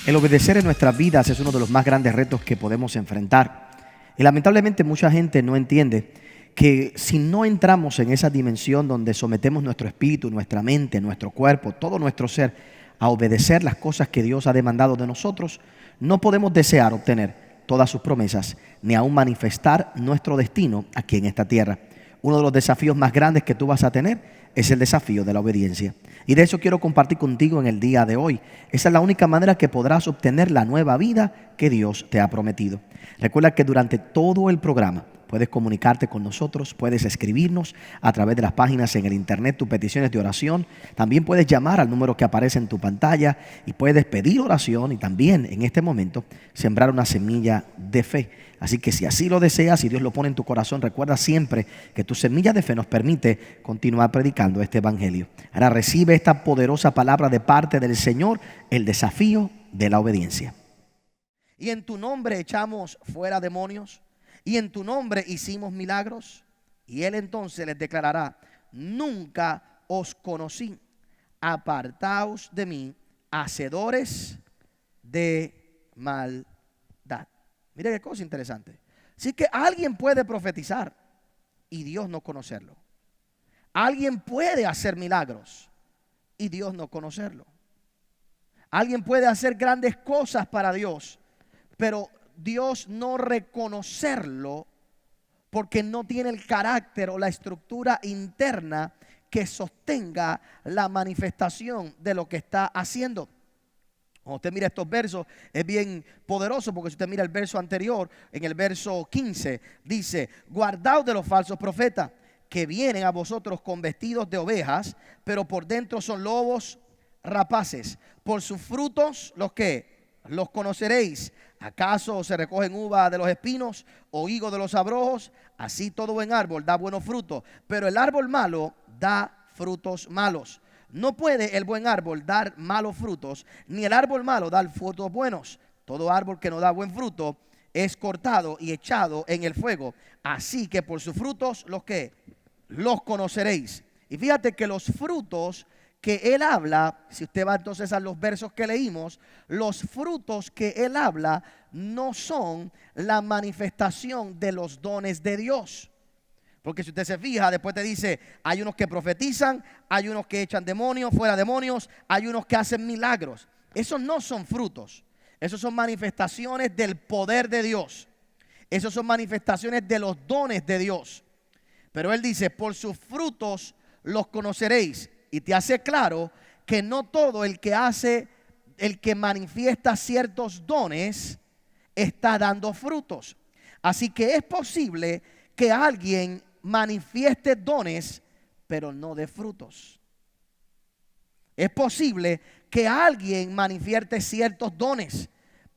El obedecer en nuestras vidas es uno de los más grandes retos que podemos enfrentar. Y lamentablemente mucha gente no entiende que si no entramos en esa dimensión donde sometemos nuestro espíritu, nuestra mente, nuestro cuerpo, todo nuestro ser a obedecer las cosas que Dios ha demandado de nosotros, no podemos desear obtener todas sus promesas ni aún manifestar nuestro destino aquí en esta tierra. Uno de los desafíos más grandes que tú vas a tener es el desafío de la obediencia. Y de eso quiero compartir contigo en el día de hoy. Esa es la única manera que podrás obtener la nueva vida que Dios te ha prometido. Recuerda que durante todo el programa puedes comunicarte con nosotros, puedes escribirnos a través de las páginas en el internet tus peticiones de oración. También puedes llamar al número que aparece en tu pantalla y puedes pedir oración y también en este momento sembrar una semilla de fe. Así que si así lo deseas, si Dios lo pone en tu corazón, recuerda siempre que tu semilla de fe nos permite continuar predicando este evangelio. Ahora recibe esta poderosa palabra de parte del Señor, el desafío de la obediencia. Y en tu nombre echamos fuera demonios, y en tu nombre hicimos milagros. Y Él entonces les declarará: nunca os conocí, apartaos de mí, hacedores de maldad. Mire qué cosa interesante. Así que alguien puede profetizar y Dios no conocerlo. Alguien puede hacer milagros y Dios no conocerlo. Alguien puede hacer grandes cosas para Dios, pero Dios no reconocerlo porque no tiene el carácter o la estructura interna que sostenga la manifestación de lo que está haciendo. Cuando usted mira estos versos es bien poderoso, porque si usted mira el verso anterior, en el verso 15 dice: guardaos de los falsos profetas que vienen a vosotros con vestidos de ovejas, pero por dentro son lobos rapaces. Por sus frutos los conoceréis. ¿Acaso se recogen uvas de los espinos o higos de los abrojos? Así todo buen árbol da buenos frutos, pero el árbol malo da frutos malos. No puede el buen árbol dar malos frutos, ni el árbol malo dar frutos buenos. Todo árbol que no da buen fruto es cortado y echado en el fuego. Así que por sus frutos los conoceréis. Y fíjate que los frutos que Él habla, si usted va entonces a los versos que leímos, los frutos que Él habla no son la manifestación de los dones de Dios. Porque si usted se fija, después te dice: hay unos que profetizan, hay unos que echan demonios, fuera demonios, hay unos que hacen milagros. Esos no son frutos. Esos son manifestaciones del poder de Dios. Esos son manifestaciones de los dones de Dios. Pero Él dice: por sus frutos los conoceréis. Y te hace claro que no todo el que manifiesta ciertos dones está dando frutos. Así que es posible que alguien manifieste dones, pero no dé frutos. Es posible que alguien manifieste ciertos dones,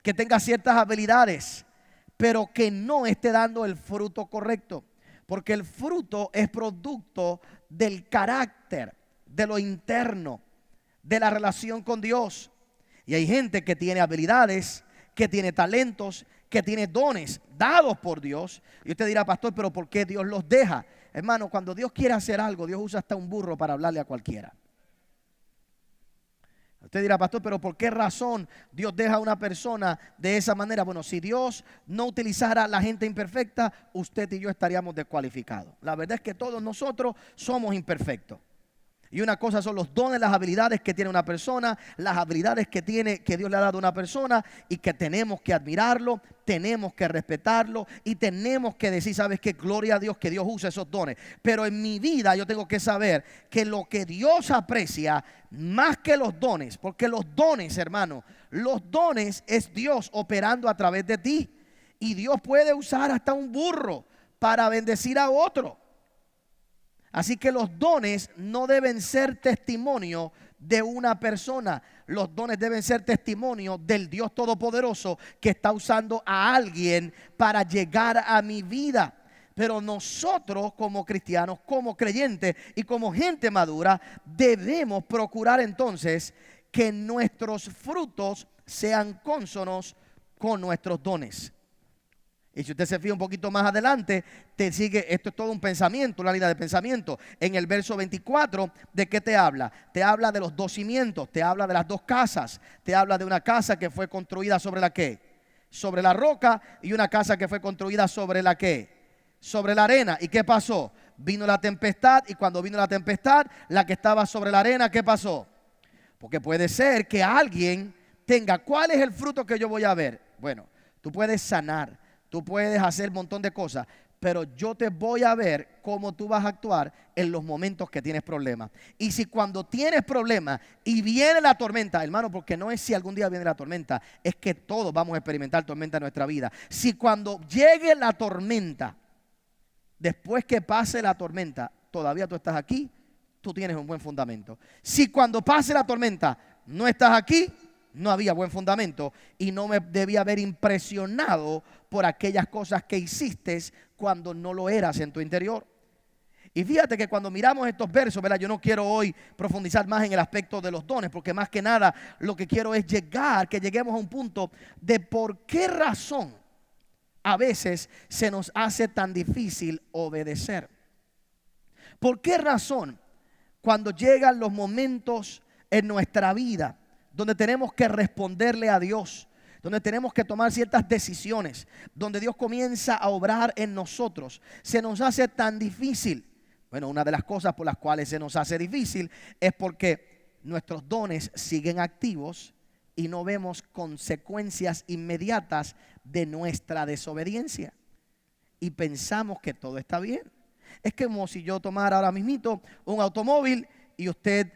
que tenga ciertas habilidades, pero que no esté dando el fruto correcto. Porque el fruto es producto del carácter, de lo interno, de la relación con Dios. Y hay gente que tiene habilidades, que tiene talentos, que tiene dones dados por Dios. Y usted dirá: pastor, pero ¿por qué Dios los deja? Hermano, cuando Dios quiere hacer algo, Dios usa hasta un burro para hablarle a cualquiera. Usted dirá: pastor, pero ¿por qué razón Dios deja a una persona de esa manera? Bueno, si Dios no utilizara a la gente imperfecta, usted y yo estaríamos descualificados. La verdad es que todos nosotros somos imperfectos. Y una cosa son los dones, las habilidades que tiene una persona, las habilidades que Dios le ha dado a una persona, y que tenemos que admirarlo, tenemos que respetarlo y tenemos que decir: ¿sabes qué? Gloria a Dios que Dios usa esos dones. Pero en mi vida yo tengo que saber que lo que Dios aprecia más que los dones, porque los dones, hermano, los dones es Dios operando a través de ti. Y Dios puede usar hasta un burro para bendecir a otro. Así que los dones no deben ser testimonio de una persona. Los dones deben ser testimonio del Dios Todopoderoso que está usando a alguien para llegar a mi vida. Pero nosotros como cristianos, como creyentes y como gente madura, debemos procurar entonces que nuestros frutos sean cónsonos con nuestros dones. Y si usted se fija un poquito más adelante, te sigue, esto es todo un pensamiento, una línea de pensamiento. En el verso 24, ¿de qué te habla? Te habla de los dos cimientos, te habla de las dos casas, te habla de una casa que fue construida sobre la ¿qué? Sobre la roca, y una casa que fue construida sobre la ¿qué? Sobre la arena. ¿Y qué pasó? Vino la tempestad, y cuando vino la tempestad, la que estaba sobre la arena, ¿qué pasó? Porque puede ser que alguien tenga, ¿cuál es el fruto que yo voy a ver? Bueno, tú puedes sanar, tú puedes hacer un montón de cosas, pero yo te voy a ver cómo tú vas a actuar en los momentos que tienes problemas. Y si cuando tienes problemas y viene la tormenta, hermano, porque no es si algún día viene la tormenta, es que todos vamos a experimentar tormenta en nuestra vida. Si cuando llegue la tormenta, después que pase la tormenta, todavía tú estás aquí, tú tienes un buen fundamento. Si cuando pase la tormenta no estás aquí, no había buen fundamento y no me debía haber impresionado por aquellas cosas que hiciste cuando no lo eras en tu interior. Y fíjate que cuando miramos estos versos, ¿verdad? Yo no quiero hoy profundizar más en el aspecto de los dones, porque más que nada lo que quiero es que lleguemos a un punto de por qué razón a veces se nos hace tan difícil obedecer. ¿Por qué razón cuando llegan los momentos en nuestra vida donde tenemos que responderle a Dios, donde tenemos que tomar ciertas decisiones, donde Dios comienza a obrar en nosotros, se nos hace tan difícil? Bueno, una de las cosas por las cuales se nos hace difícil es porque nuestros dones siguen activos y no vemos consecuencias inmediatas de nuestra desobediencia. Y pensamos que todo está bien. Es como si yo tomara ahora mismito un automóvil y usted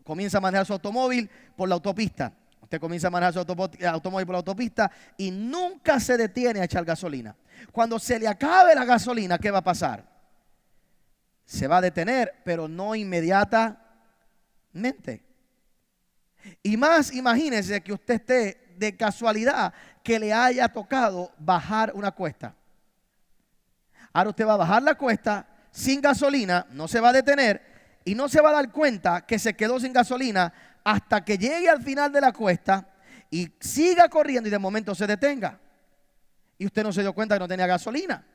comienza a manejar su automóvil por la autopista. Usted comienza a manejar su automóvil por la autopista y nunca se detiene a echar gasolina. Cuando se le acabe la gasolina, ¿qué va a pasar? Se va a detener, pero no inmediatamente. Y más, imagínese que usted esté de casualidad que le haya tocado bajar una cuesta. Ahora usted va a bajar la cuesta sin gasolina, no se va a detener y no se va a dar cuenta que se quedó sin gasolina hasta que llegue al final de la cuesta y siga corriendo y de momento se detenga. Y usted no se dio cuenta que no tenía gasolina.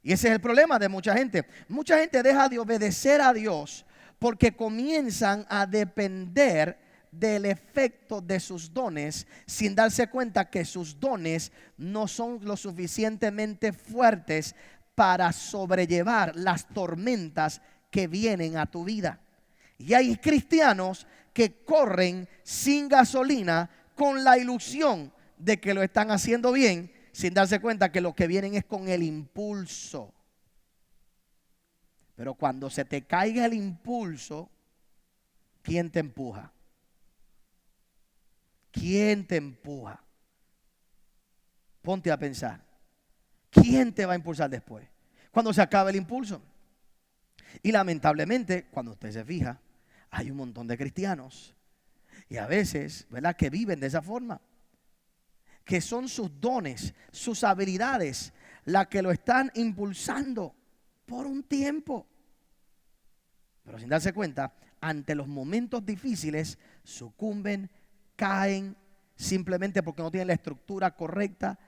Y ese es el problema de mucha gente. Mucha gente deja de obedecer a Dios porque comienzan a depender del efecto de sus dones sin darse cuenta que sus dones no son lo suficientemente fuertes para sobrellevar las tormentas que vienen a tu vida. Y hay cristianos que corren sin gasolina con la ilusión de que lo están haciendo bien, sin darse cuenta que lo que vienen es con el impulso. Pero cuando se te caiga el impulso, ¿quién te empuja? ¿Quién te empuja? Ponte a pensar. ¿Quién te va a impulsar después? Cuando se acabe el impulso. Y lamentablemente, cuando usted se fija, hay un montón de cristianos. Y a veces, ¿verdad?, que viven de esa forma. Que son sus dones, sus habilidades, las que lo están impulsando por un tiempo. Pero sin darse cuenta, ante los momentos difíciles, sucumben, caen, simplemente porque no tienen la estructura correcta.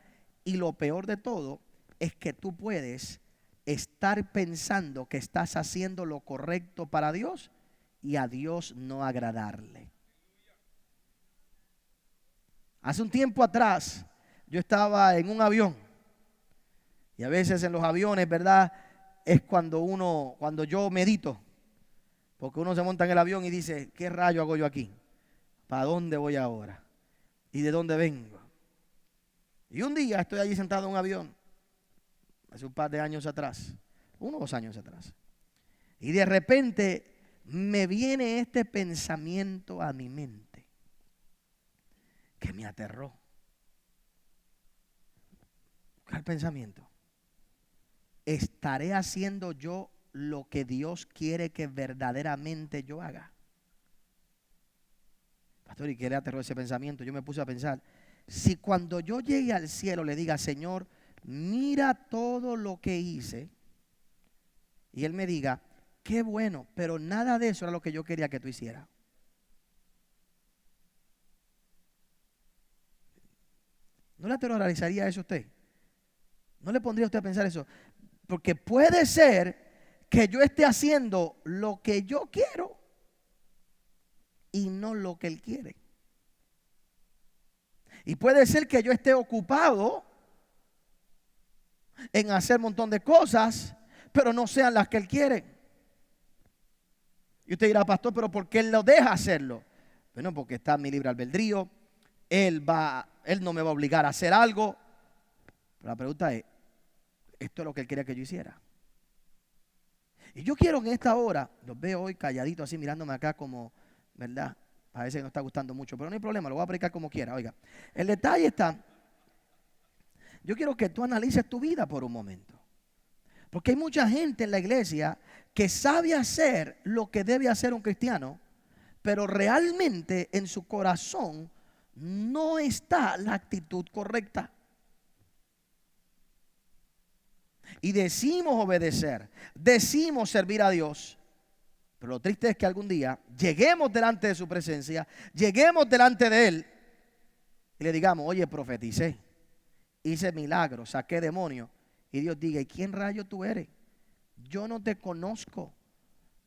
Y lo peor de todo es que tú puedes estar pensando que estás haciendo lo correcto para Dios y a Dios no agradarle. Hace un tiempo atrás yo estaba en un avión y a veces en los aviones, ¿verdad?, es cuando yo medito, porque uno se monta en el avión y dice, ¿qué rayo hago yo aquí? ¿Para dónde voy ahora? ¿Y de dónde vengo? Y un día estoy allí sentado en un avión, hace un par de años atrás, 1 o 2 años atrás, y de repente me viene este pensamiento a mi mente que me aterró. ¿Cuál pensamiento? ¿Estaré haciendo yo lo que Dios quiere que verdaderamente yo haga? Pastor, ¿y qué le aterró ese pensamiento? Yo me puse a pensar, si cuando yo llegue al cielo le diga, Señor, mira todo lo que hice, y Él me diga, qué bueno, pero nada de eso era lo que yo quería que tú hicieras. ¿No le aterrorizaría eso a usted? ¿No le pondría a usted a pensar eso? Porque puede ser que yo esté haciendo lo que yo quiero y no lo que Él quiere. Y puede ser que yo esté ocupado en hacer un montón de cosas, pero no sean las que Él quiere. Y usted dirá, pastor, pero ¿por qué Él lo deja hacerlo? Bueno, porque está en mi libre albedrío. Él no me va a obligar a hacer algo. Pero la pregunta es, ¿esto es lo que Él quería que yo hiciera? Y yo quiero que en esta hora, los veo hoy calladitos así mirándome acá como, ¿verdad? Parece que no está gustando mucho, pero no hay problema, lo voy a predicar como quiera. Oiga, el detalle está, yo quiero que tú analices tu vida por un momento. Porque hay mucha gente en la iglesia que sabe hacer lo que debe hacer un cristiano, pero realmente en su corazón no está la actitud correcta. Y decimos obedecer, decimos servir a Dios, pero lo triste es que algún día lleguemos delante de su presencia, lleguemos delante de Él y le digamos, oye, profeticé, hice milagros, saqué demonios, y Dios diga, ¿y quién rayo tú eres? Yo no te conozco,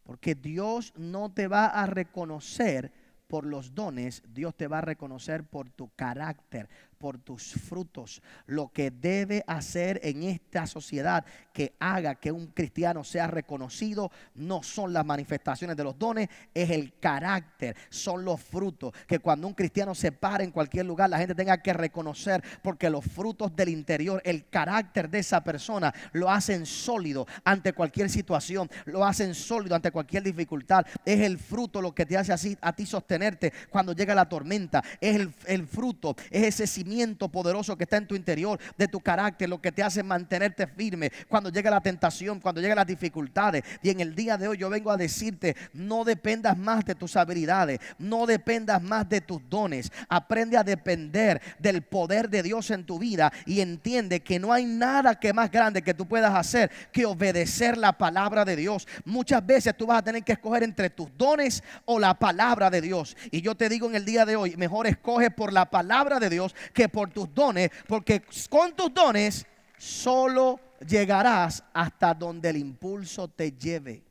porque Dios no te va a reconocer por los dones, Dios te va a reconocer por tu carácter, por tus frutos. Lo que debe hacer en esta sociedad que haga que un cristiano sea reconocido no son las manifestaciones de los dones, es el carácter, son los frutos. Que cuando un cristiano se para en cualquier lugar, la gente tenga que reconocer, porque los frutos del interior, el carácter de esa persona lo hacen sólido ante cualquier situación, lo hacen sólido ante cualquier dificultad. Es el fruto lo que te hace así a ti sostenerte cuando llega la tormenta. Es el fruto, es ese cimiento poderoso que está en tu interior, de tu carácter, lo que te hace mantenerte firme cuando llega la tentación, cuando llegan las dificultades. Y en el día de hoy yo vengo a decirte, no dependas más de tus habilidades, no dependas más de tus dones. Aprende a depender del poder de Dios en tu vida y entiende que no hay nada que más grande que tú puedas hacer que obedecer la palabra de Dios. Muchas veces tú vas a tener que escoger entre tus dones o la palabra de Dios, y yo te digo en el día de hoy, mejor escoge por la palabra de Dios que por tus dones, porque con tus dones solo llegarás hasta donde el impulso te lleve.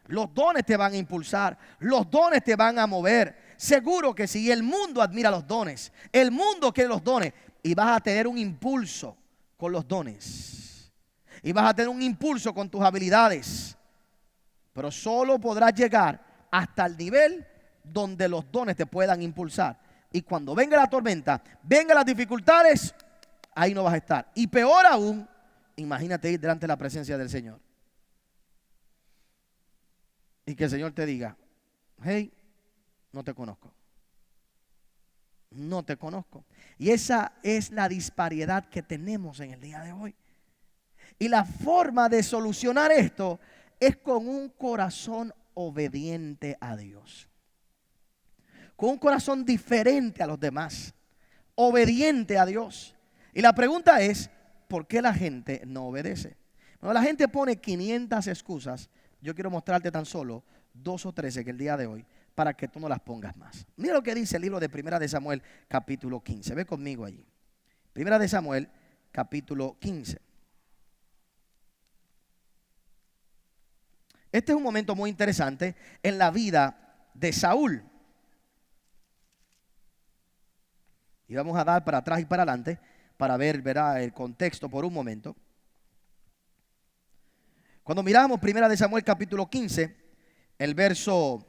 Los dones te van a impulsar, los dones te van a mover. Seguro que sí, el mundo admira los dones, el mundo quiere los dones, y vas a tener un impulso con los dones, y vas a tener un impulso con tus habilidades, pero solo podrás llegar hasta el nivel donde los dones te puedan impulsar. Y cuando venga la tormenta, vengan las dificultades, ahí no vas a estar. Y peor aún, imagínate ir delante de la presencia del Señor y que el Señor te diga, hey, no te conozco. No te conozco. Y esa es la disparidad que tenemos en el día de hoy. Y la forma de solucionar esto es con un corazón obediente a Dios, con un corazón diferente a los demás, obediente a Dios. Y la pregunta es, ¿por qué la gente no obedece? Bueno, la gente pone 500 excusas. Yo quiero mostrarte tan solo 2 o 13 que el día de hoy, para que tú no las pongas más. Mira lo que dice el libro de Primera de Samuel, capítulo 15. Ve conmigo allí. Primera de Samuel, capítulo 15. Este es un momento muy interesante en la vida de Saúl. Y vamos a dar para atrás y para adelante para ver, verá, el contexto por un momento. Cuando miramos Primera de Samuel capítulo 15, el verso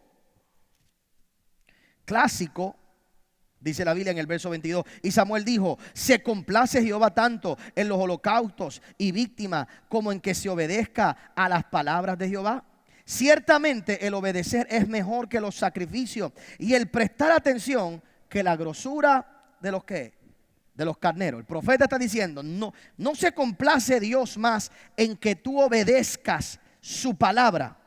clásico, dice la Biblia en el verso 22, y Samuel dijo, se complace Jehová tanto en los holocaustos y víctimas como en que se obedezca a las palabras de Jehová. Ciertamente el obedecer es mejor que los sacrificios y el prestar atención que la grosura de los que de los carneros. El profeta está diciendo, no se complace Dios más en que tú obedezcas su palabra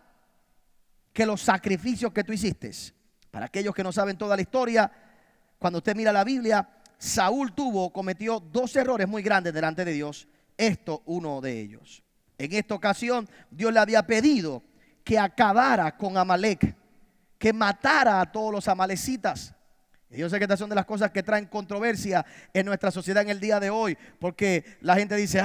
que los sacrificios que tú hiciste. Para aquellos que no saben toda la historia, cuando usted mira la Biblia, Saúl cometió 2 errores muy grandes delante de Dios. Esto uno de ellos. En esta ocasión Dios le había pedido que acabara con Amalek, que matara a todos los amalecitas. Y yo sé que estas son de las cosas que traen controversia en nuestra sociedad en el día de hoy, porque la gente dice,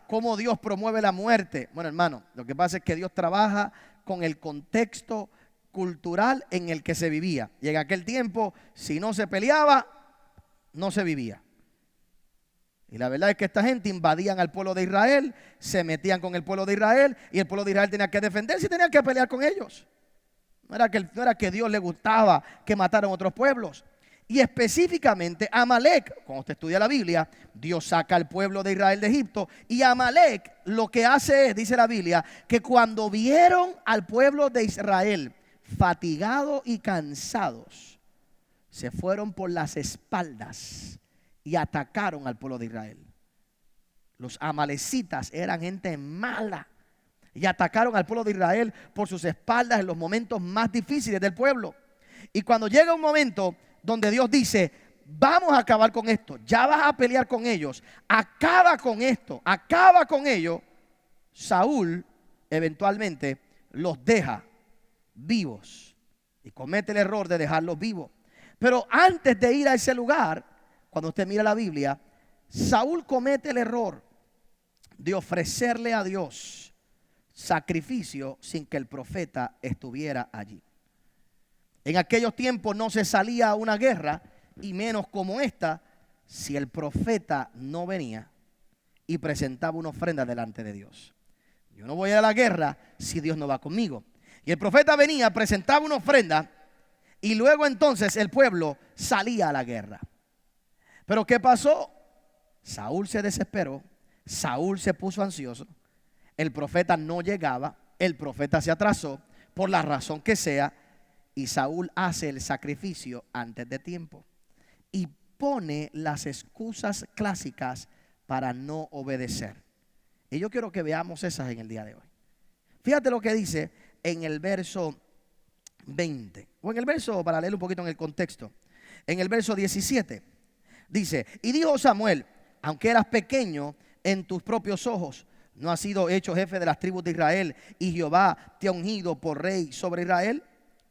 ¿cómo Dios promueve la muerte? Bueno, hermano, lo que pasa es que Dios trabaja con el contexto cultural en el que se vivía. Y en aquel tiempo, si no se peleaba, no se vivía. Y la verdad es que esta gente invadían al pueblo de Israel, se metían con el pueblo de Israel, y el pueblo de Israel tenía que defenderse y tenía que pelear con ellos. No era que Dios le gustaba que mataran otros pueblos. Y específicamente Amalek, cuando usted estudia la Biblia, Dios saca al pueblo de Israel de Egipto. Y Amalek lo que hace es, dice la Biblia, que cuando vieron al pueblo de Israel fatigados y cansados, se fueron por las espaldas y atacaron al pueblo de Israel. Los amalecitas eran gente mala y atacaron al pueblo de Israel por sus espaldas en los momentos más difíciles del pueblo. Y cuando llega un momento donde Dios dice, vamos a acabar con esto, ya vas a pelear con ellos, acaba con esto, acaba con ellos, Saúl eventualmente los deja vivos y comete el error de dejarlos vivos. Pero antes de ir a ese lugar, cuando usted mira la Biblia, Saúl comete el error de ofrecerle a Dios sacrificio sin que el profeta estuviera allí. En aquellos tiempos no se salía a una guerra, y menos como esta, si el profeta no venía y presentaba una ofrenda delante de Dios. Yo no voy a la guerra si Dios no va conmigo. Y el profeta venía, presentaba una ofrenda, y luego entonces el pueblo salía a la guerra. Pero ¿qué pasó? Saúl se desesperó, Saúl se puso ansioso, el profeta no llegaba, el profeta se atrasó, por la razón que sea, y Saúl hace el sacrificio antes de tiempo y pone las excusas clásicas para no obedecer. Y yo quiero que veamos esas en el día de hoy. Fíjate lo que dice en el verso 20, o en el verso, para leer un poquito en el contexto, en el verso 17, dice, y dijo Samuel, aunque eras pequeño en tus propios ojos, no has sido hecho jefe de las tribus de Israel, y Jehová te ha ungido por rey sobre Israel.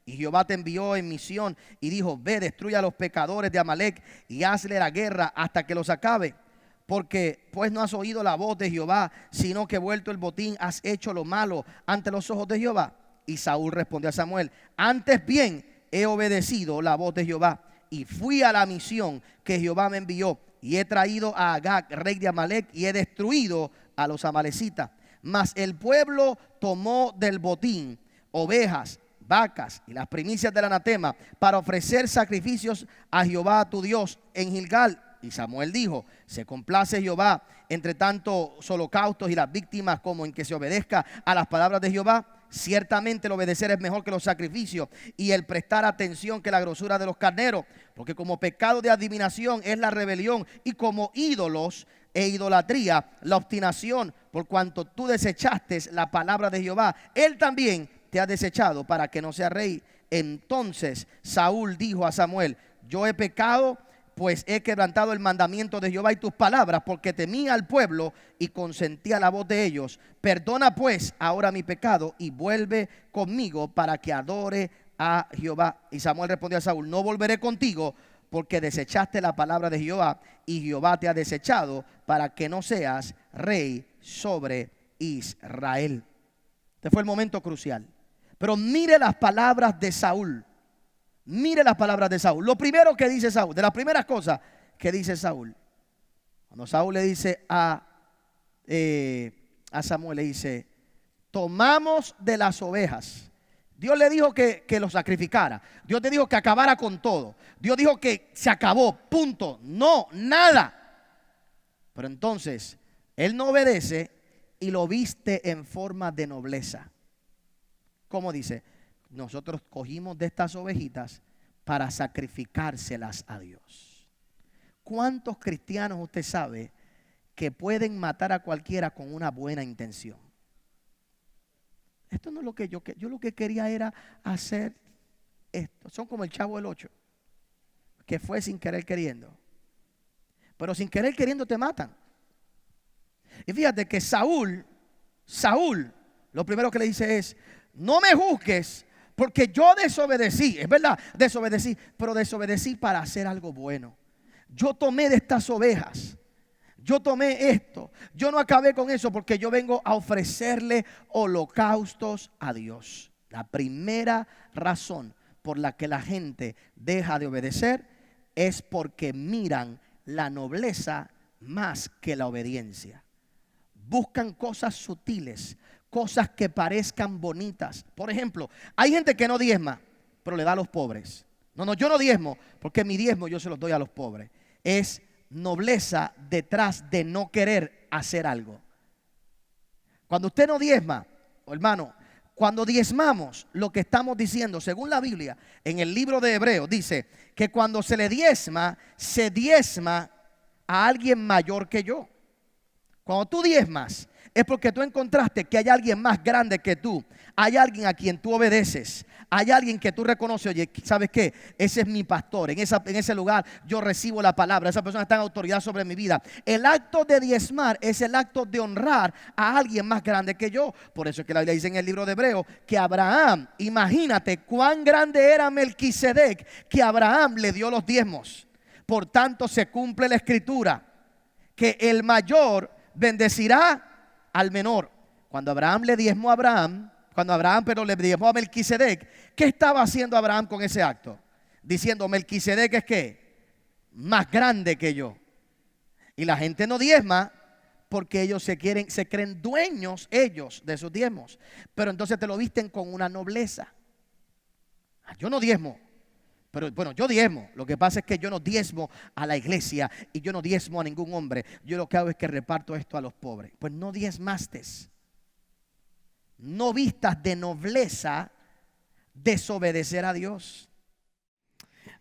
Y Jehová te envió en misión y dijo, ve, destruye a los pecadores de Amalek y hazle la guerra hasta que los acabe. Porque pues no has oído la voz de Jehová, sino que vuelto el botín has hecho lo malo ante los ojos de Jehová. Y Saúl respondió a Samuel, antes bien he obedecido la voz de Jehová y fui a la misión que Jehová me envió. Y he traído a Agag, rey de Amalek, y he destruido a los amalecitas. Mas el pueblo tomó del botín ovejas, vacas y las primicias del anatema para ofrecer sacrificios a Jehová tu Dios en Gilgal. Y Samuel dijo, se complace Jehová entre tantos holocaustos y las víctimas como en que se obedezca a las palabras de Jehová. Ciertamente el obedecer es mejor que los sacrificios y el prestar atención que la grosura de los carneros, porque como pecado de adivinación es la rebelión y como ídolos e idolatría la obstinación, por cuanto tú desechaste la palabra de Jehová, él también te ha desechado para que no sea rey. Entonces Saúl dijo a Samuel, yo he pecado, pues he quebrantado el mandamiento de Jehová y tus palabras, porque temía al pueblo y consentía la voz de ellos. Perdona pues ahora mi pecado y vuelve conmigo para que adore a Jehová. Y Samuel respondió a Saúl, no volveré contigo, porque desechaste la palabra de Jehová y Jehová te ha desechado para que no seas rey sobre Israel. Este fue el momento crucial. Pero mire las palabras de Saúl. Mire las palabras de Saúl. Lo primero que dice Saúl, de las primeras cosas que dice Saúl, cuando Saúl le dice a Samuel, le dice, tomamos de las ovejas. Dios le dijo que lo sacrificara. Dios te dijo que acabara con todo. Dios dijo que se acabó, punto. No, nada. Pero entonces, él no obedece y lo viste en forma de nobleza. ¿Cómo dice? Nosotros cogimos de estas ovejitas para sacrificárselas a Dios. ¿Cuántos cristianos usted sabe que pueden matar a cualquiera con una buena intención? Esto no es lo que yo lo que quería era hacer esto. Son como el Chavo del 8, que fue sin querer queriendo. Pero sin querer queriendo te matan. Y fíjate que Saúl, lo primero que le dice es, no me juzgues Porque yo desobedecí, es verdad, desobedecí, pero desobedecí para hacer algo bueno. Yo tomé de estas ovejas, yo tomé esto, yo no acabé con eso porque yo vengo a ofrecerle holocaustos a Dios. La primera razón por la que la gente deja de obedecer es porque miran la nobleza más que la obediencia. Buscan cosas sutiles, cosas que parezcan bonitas. Por ejemplo, hay gente que no diezma, pero le da a los pobres. No, yo no diezmo, porque mi diezmo yo se los doy a los pobres. Es nobleza detrás de no querer hacer algo. Cuando usted no diezma, hermano, cuando diezmamos, lo que estamos diciendo, según la Biblia, en el libro de Hebreos, dice que cuando se diezma a alguien mayor que yo. Cuando tú diezmas, es porque tú encontraste que hay alguien más grande que tú. Hay alguien a quien tú obedeces. Hay alguien que tú reconoces. Oye, ¿sabes qué? Ese es mi pastor. En ese lugar yo recibo la palabra. Esa persona está en autoridad sobre mi vida. El acto de diezmar es el acto de honrar a alguien más grande que yo. Por eso es que la Biblia dice en el libro de Hebreos que Abraham, imagínate cuán grande era Melquisedec, que Abraham le dio los diezmos. Por tanto se cumple la escritura que el mayor bendecirá al menor. Cuando Abraham le diezmó a le diezmó a Melquisedec, ¿qué estaba haciendo Abraham con ese acto? Diciendo, Melquisedec es ¿qué? Más grande que yo. Y la gente no diezma porque ellos se creen dueños ellos de sus diezmos. Pero entonces te lo visten con una nobleza. Yo no diezmo. Pero bueno, yo diezmo. Lo que pasa es que yo no diezmo a la iglesia y yo no diezmo a ningún hombre. Yo lo que hago es que reparto esto a los pobres. Pues no diezmaste. No vistas de nobleza desobedecer a Dios.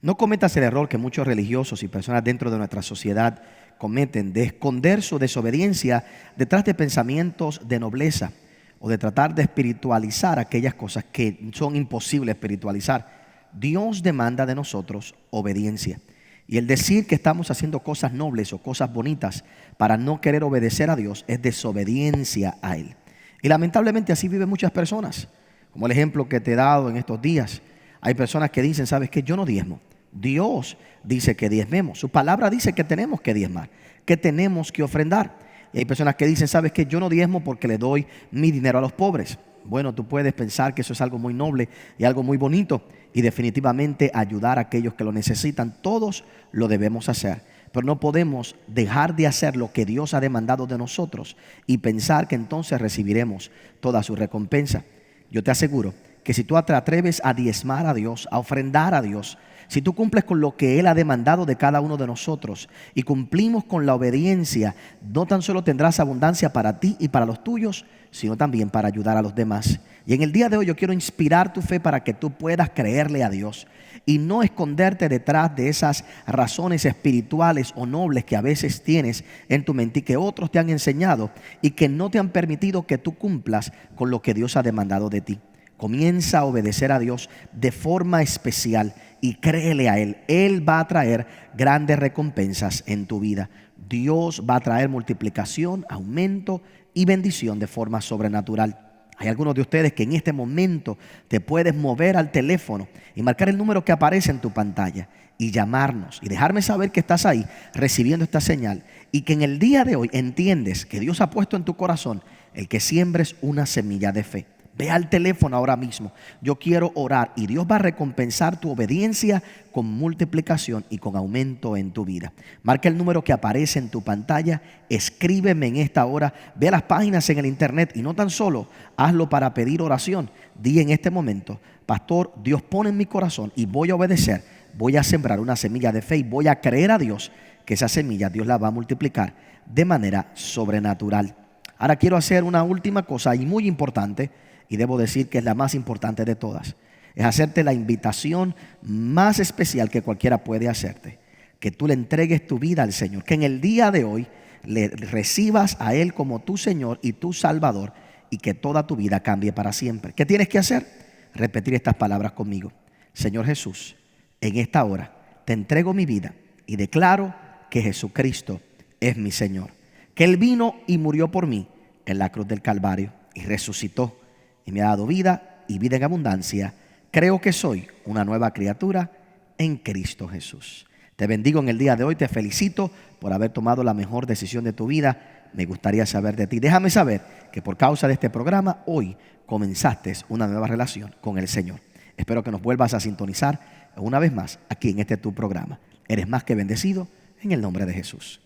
No cometas el error que muchos religiosos y personas dentro de nuestra sociedad cometen de esconder su desobediencia detrás de pensamientos de nobleza o de tratar de espiritualizar aquellas cosas que son imposibles espiritualizar. Dios demanda de nosotros obediencia. Y el decir que estamos haciendo cosas nobles o cosas bonitas para no querer obedecer a Dios es desobediencia a Él. Y lamentablemente así viven muchas personas. Como el ejemplo que te he dado en estos días. Hay personas que dicen, ¿sabes qué? Yo no diezmo. Dios dice que diezmemos. Su palabra dice que tenemos que diezmar, que tenemos que ofrendar. Y hay personas que dicen, ¿sabes qué? Yo no diezmo porque le doy mi dinero a los pobres. Bueno, tú puedes pensar que eso es algo muy noble y algo muy bonito y definitivamente ayudar a aquellos que lo necesitan. Todos lo debemos hacer, pero no podemos dejar de hacer lo que Dios ha demandado de nosotros y pensar que entonces recibiremos toda su recompensa. Yo te aseguro que si tú te atreves a diezmar a Dios, a ofrendar a Dios, si tú cumples con lo que Él ha demandado de cada uno de nosotros y cumplimos con la obediencia, no tan solo tendrás abundancia para ti y para los tuyos, sino también para ayudar a los demás. Y en el día de hoy yo quiero inspirar tu fe para que tú puedas creerle a Dios y no esconderte detrás de esas razones espirituales o nobles que a veces tienes en tu mente y que otros te han enseñado y que no te han permitido que tú cumplas con lo que Dios ha demandado de ti. Comienza a obedecer a Dios de forma especial y créele a Él. Él va a traer grandes recompensas en tu vida. Dios va a traer multiplicación, aumento y bendición de forma sobrenatural. Hay algunos de ustedes que en este momento te puedes mover al teléfono y marcar el número que aparece en tu pantalla y llamarnos y dejarme saber que estás ahí recibiendo esta señal y que en el día de hoy entiendes que Dios ha puesto en tu corazón el que siembres una semilla de fe. Ve al teléfono ahora mismo. Yo quiero orar y Dios va a recompensar tu obediencia con multiplicación y con aumento en tu vida. Marca el número que aparece en tu pantalla. Escríbeme en esta hora. Ve a las páginas en el internet y no tan solo hazlo para pedir oración. Di en este momento, pastor, Dios pone en mi corazón y voy a obedecer. Voy a sembrar una semilla de fe y voy a creer a Dios que esa semilla Dios la va a multiplicar de manera sobrenatural. Ahora quiero hacer una última cosa y muy importante. Y debo decir que es la más importante de todas. Es hacerte la invitación más especial que cualquiera puede hacerte. Que tú le entregues tu vida al Señor. Que en el día de hoy le recibas a Él como tu Señor y tu Salvador. Y que toda tu vida cambie para siempre. ¿Qué tienes que hacer? Repetir estas palabras conmigo. Señor Jesús, en esta hora te entrego mi vida. Y declaro que Jesucristo es mi Señor. Que Él vino y murió por mí en la cruz del Calvario. Y resucitó. Y me ha dado vida y vida en abundancia. Creo que soy una nueva criatura en Cristo Jesús. Te bendigo en el día de hoy, te felicito por haber tomado la mejor decisión de tu vida. Me gustaría saber de ti. Déjame saber que por causa de este programa hoy comenzaste una nueva relación con el Señor. Espero que nos vuelvas a sintonizar una vez más aquí en este tu programa. Eres más que bendecido en el nombre de Jesús.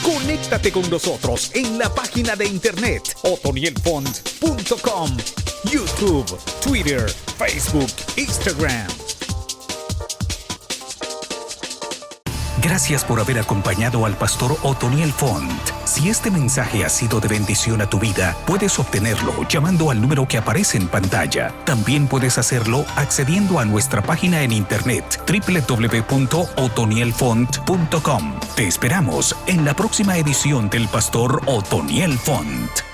Conéctate con nosotros en la página de internet otonielfont.com, YouTube, Twitter, Facebook, Instagram. Gracias por haber acompañado al pastor Otoniel Font. Si este mensaje ha sido de bendición a tu vida, puedes obtenerlo llamando al número que aparece en pantalla. También puedes hacerlo accediendo a nuestra página en internet www.otonielfont.com. Te esperamos en la próxima edición del pastor Otoniel Font.